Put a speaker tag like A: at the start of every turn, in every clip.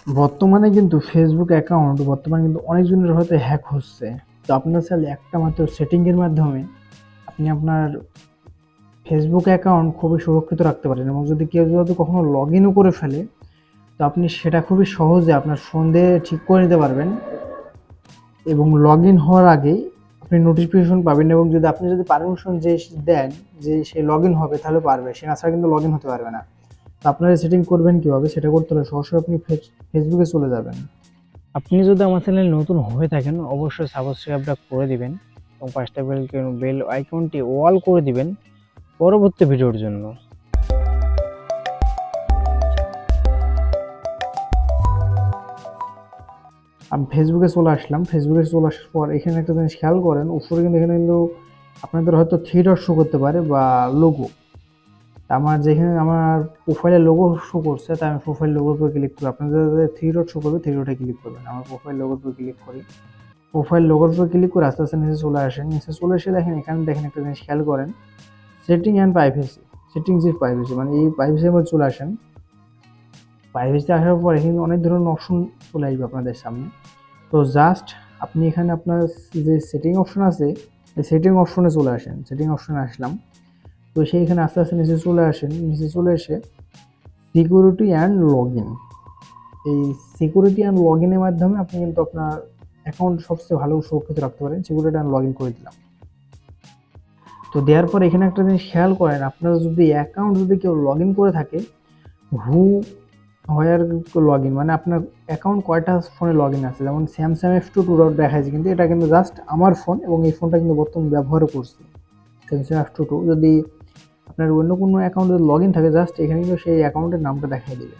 A: বর্তমানে কিন্তু Facebook account বর্তমানে কিন্তু অনেকজনের হয়তো হ্যাক হচ্ছে। তো আপনার চাইলে একটা মাত্র সেটিংয়ের মাধ্যমে আপনি আপনার ফেসবুক অ্যাকাউন্ট খুবই সুরক্ষিত রাখতে পারেন, এবং যদি কেউ যদি কখনো লগ ইনও করে ফেলে, তো আপনি সেটা খুবই সহজে আপনার ফোন দিয়ে ঠিক করে নিতে পারবেন। এবং লগ ইন হওয়ার আগেই আপনি নোটিফিকেশন পাবেন, এবং যদি আপনি যদি পারমিশন যে দেন যে সে লগ ইন হবে তাহলে পারবে, সে না ছাড়া কিন্তু লগ ইন হতে পারবে না। তো আপনারা সেটিং করবেন কীভাবে, সেটা করতে হলে সরাসরি আপনি ফেসবুকে চলে যাবেন। আপনি যদি আমার চ্যানেল নতুন হয়ে থাকেন অবশ্যই সাবস্ক্রাইবটা করে দিবেন এবং পাঁচটা বেল আইকনটি অল করে দিবেন পরবর্তী ভিডিওর জন্য। আমি ফেসবুকে চলে আসলাম। ফেসবুকে চলে আসার পর এখানে একটা জিনিস খেয়াল করেন, উপরে কিন্তু এখানে কিন্তু আপনাদের হয়তো থ্রি ডট শো করতে পারে বা লোগো। আমার যেখানে আমার প্রোফাইলে লোগো শো করছে, তাই আমি প্রোফাইল লোগোর উপর ক্লিক করি। আপনাদের থ্রি ডট শো করবে, থ্রি ডটে ক্লিক করবেন। আমার প্রোফাইল লোগোর উপর ক্লিক করি। প্রোফাইল লোগোর উপর ক্লিক করে আস্তে আস্তে নিচে চলে আসেন। নিচে চলে এসে দেখেন, এখানে দেখেন একটা জিনিস খেয়াল করেন, setting and privacy. Settings is privacy, মানে এই প্রাইভেসির মধ্যে চলে আসেন। প্রাইভেসিতে আসার পর এখানে অনেক ধরনের অপশন চলে আসবে আপনাদের সামনে। তো জাস্ট আপনি এখানে আপনার যে সেটিং অপশন আছে, এই সেটিং অপশনে চলে আসেন। সেটিং অপশনে আসলাম, তো সেইখানে আস্তে আস্তে নিচে চলে আসেন। নিচে চলে এসে সিকিউরিটি অ্যান্ড লগ ইন, এই সিকিউরিটি অ্যান্ড লগ ইনের মাধ্যমে আপনি কিন্তু আপনার অ্যাকাউন্ট সবচেয়ে ভালো সুরক্ষিত রাখতে পারেন। সিকিউরিটি অ্যান্ড লগ ইন করে দিলাম। তো দেওয়ার পর এখানে একটা জিনিস খেয়াল করেন, আপনার যদি অ্যাকাউন্ট যদি কেউ লগ ইন করে থাকে, হু হোয়ার লগ ইন, মানে আপনার অ্যাকাউন্ট কয়টা ফোনে লগ ইন আছে। যেমন স্যামসাং F22 দেখাচ্ছে, কিন্তু এটা কিন্তু জাস্ট আমার ফোন, এবং এই ফোনটা কিন্তু বর্তমানে ব্যবহারও করছি স্যামসাং F22। যদি আপনার অন্য কোনো অ্যাকাউন্টে লগ ইন থাকে, জাস্ট এখানে কিন্তু সেই অ্যাকাউন্টের নামটা দেখাই দেবে।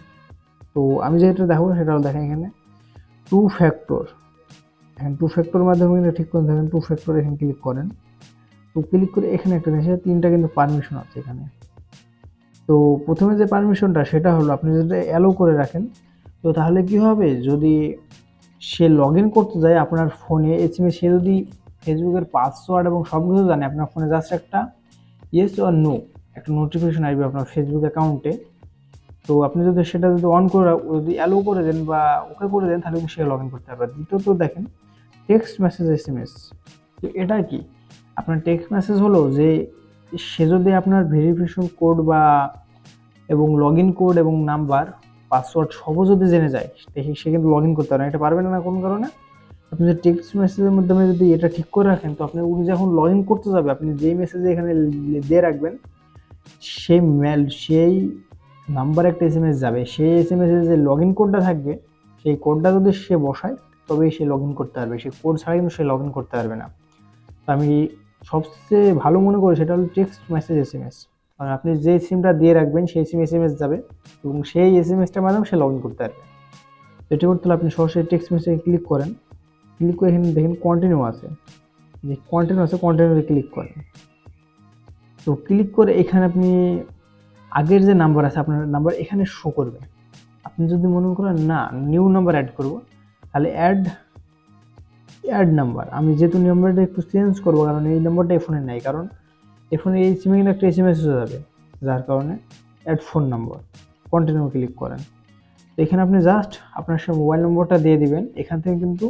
A: তো আমি যেটা দেখাবো সেটা হলো, দেখেন এখানে টু ফ্যাক্টর। এখন টু ফ্যাক্টর মাধ্যমে কিন্তু ঠিক করে দেখেন, টু ফ্যাক্টর এখানে ক্লিক করেন। তো ক্লিক করে এখানে একটা জিনিস, তিনটা কিন্তু পারমিশন আছে এখানে। তো প্রথমে যে পারমিশনটা সেটা হলো, আপনি যদি অ্যালো করে রাখেন, তো তাহলে কি হবে, যদি সে লগ ইন করতে যায় আপনার ফোনে, এসএমএস, সে যদি ফেসবুকের পাসওয়ার্ড এবং সব কিছু জানে, আপনার ফোনে জাস্ট একটা ইয়েস অর নো একটা নোটিফিকেশন আসবে আপনার ফেসবুক অ্যাকাউন্টে। তো আপনি যদি সেটা যদি অন করে যদি অ্যালো করে দেন বা ওকে করে দেন, তাহলে সে লগ ইন করতে পারবে। দ্বিতীয়ত দেখেন টেক্সট মেসেজ, এসএমএস। তো এটা কি, আপনার টেক্সট মেসেজ হলো যে সে যদি আপনার ভেরিফিকেশন কোড বা এবং লগ ইন কোড এবং নাম্বার পাসওয়ার্ড সবও যদি জেনে যায়, সে কিন্তু লগ ইন করতে পারে না। এটা পারবেন না কোন কারণে, আপনি যদি টেক্সট মেসেজের মাধ্যমে যদি এটা ঠিক করে রাখেন, তো আপনি উনি যখন লগ ইন করতে যাবে, আপনি যেই মেসেজে এখানে দিয়ে রাখবেন, সেই নাম্বার একটা এসএমএস যাবে, সেই এসএমএসে যে লগ ইন কোডটা থাকবে, সেই কোডটা যদি সে বসায় তবেই সে লগ ইন করতে পারবে। সেই কোড ছাড়া কিন্তু সে লগ ইন করতে পারবে না। তো আমি সবচেয়ে ভালো মনে করি সেটা হলো টেক্সট মেসেজ, এসএমএস। কারণ আপনি যে সিমটা দিয়ে রাখবেন সেই সিম এসএমএস যাবে, এবং সেই এসএমএসটার মাধ্যমে সে লগ ইন করতে পারবে। এটি করতে হলে আপনি সরাসরি টেক্সট মেসেজে ক্লিক করেন। ক্লিক করে এখানে দেখেন কন্টিনিউ আছে, যে কন্টিনিউ আছে, কন্টিনিউতে ক্লিক করেন। তো ক্লিক করে এখানে আপনি আগের যে নাম্বার আছে আপনার নাম্বার এখানে শো করবে। আপনি যদি মনে করেন না নিউ নাম্বার অ্যাড করব, তাহলে অ্যাড নাম্বার, আমি যেহেতু নাম্বারটা একটু চেঞ্জ করবো, কারণ এই নাম্বারটা এই ফোনে নাই, কারণ এই ফোনে এই সিমে কিন্তু একটা এসএমএস হয়ে যাবে, যার কারণে add phone number, continue click করেন। তো এখানে আপনি জাস্ট আপনার সে মোবাইল নম্বরটা দিয়ে দিবেন। এখান থেকে কিন্তু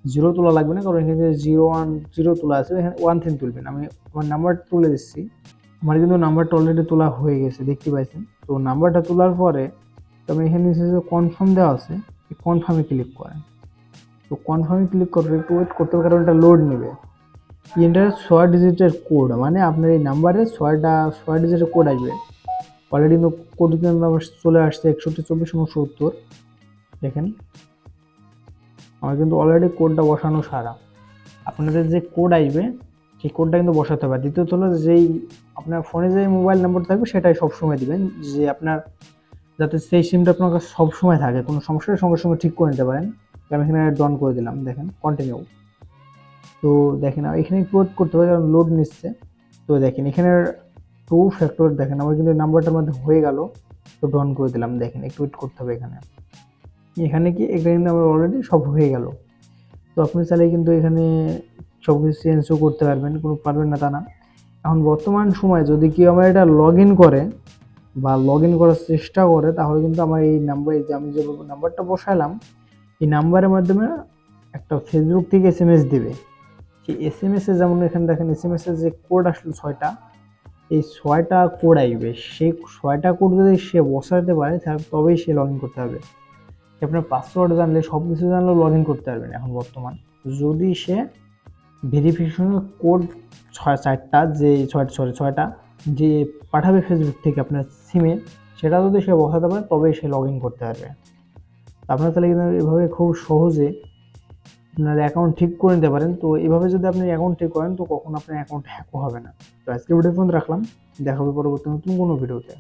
A: জিরো তোলা লাগবে না, কারণ এখানে 010 তোলা আছে, এখানে 13 তুলবেন। আমি আমার নাম্বারটা তুলে দিচ্ছি। আমার কিন্তু নাম্বারটা অলরেডি তোলা হয়ে গেছে, দেখতে পাইছেন। তো নাম্বারটা তোলার পরে তবে এখানে যে কনফার্ম দেওয়া আছে, এই কনফার্মে ক্লিক করেন। তো কনফার্মে ক্লিক করলে একটু ওয়েট করতে হবে, কারণ এটা লোড নেবে। এন্টার 6 ডিজিটের কোড, মানে আপনার এই নাম্বারে 6 ডিজিটের কোড আসবে। অলরেডি কিন্তু কোড নাম্বার চলে আসছে 612469। দেখেন আমার কিন্তু অলরেডি কোডটা বসানো সারা। আপনাদের যে কোড আসবে সেই কোডটা কিন্তু বসাতে হবে। দ্বিতীয়ত হলো, যেই আপনার ফোনে যে মোবাইল নাম্বার থাকবে সেটাই সবসময় দিবেন, যে আপনার যাতে সেই সিমটা আপনার কাছে সবসময় থাকে, কোনো সমস্যার সঙ্গে সঙ্গে ঠিক করে নিতে পারেন। আমি এখানে ডন করে দিলাম, দেখেন কন্টিনিউ। তো দেখেন এখানে একটু ওয়েট করতে হবে, কারণ লোড নিচ্ছে। তো দেখেন এখানে টু ফ্যাক্টর, দেখেন আমার কিন্তু নাম্বারটার মধ্যে হয়ে গেল। তো ডন করে দিলাম, দেখেন একটু ওয়েট করতে হবে। এখানে কি এটা কিন্তু আমার অলরেডি সব হয়ে গেল। তো আপনি চাইলে কিন্তু এখানে সব কিছু চেঞ্জও করতে পারবেন, কোনো পারবেন না তা না। এখন বর্তমান সময়ে যদি কেউ আমার এটা লগ ইন করে, বা লগ ইন করার চেষ্টা করে, তাহলে কিন্তু আমার এই নাম্বার, যে আমি যে নাম্বারটা বসাইলাম এই নাম্বারের মাধ্যমে একটা ফেসবুক থেকে এসএমএস দিবে। সেই এসএমএস এ যেমন এখানে দেখেন এসএমএস এর যে কোড আসলো 6টা, এই 6টা কোড আসবে। সেই 6টা কোড যদি সে বসাতে পারে তাহলে তবেই সে লগ ইন করতে পারবে। আপনার পাসওয়ার্ড জানলে সব কিছু জানলেও লগ ইন করতে পারবেন এখন বর্তমান। যদি সে ভেরিফিকেশনের কোড 4টা যে 6টা যে পাঠাবে ফেসবুক থেকে আপনার সিমে, সেটা যদি সে বসাতে পারে তবেই সে লগ ইন করতে পারবে। আপনার তাহলে কিন্তু এভাবে খুব সহজে আপনার অ্যাকাউন্ট ঠিক করে নিতে পারেন। তো এভাবে যদি আপনি অ্যাকাউন্ট ঠিক করেন তো কখনো আপনার অ্যাকাউন্ট হ্যাকও হবে না। তো আজকে ভিডিও পর্যন্ত রাখলাম, দেখা হবে পরবর্তী নতুন কোনো ভিডিওতে।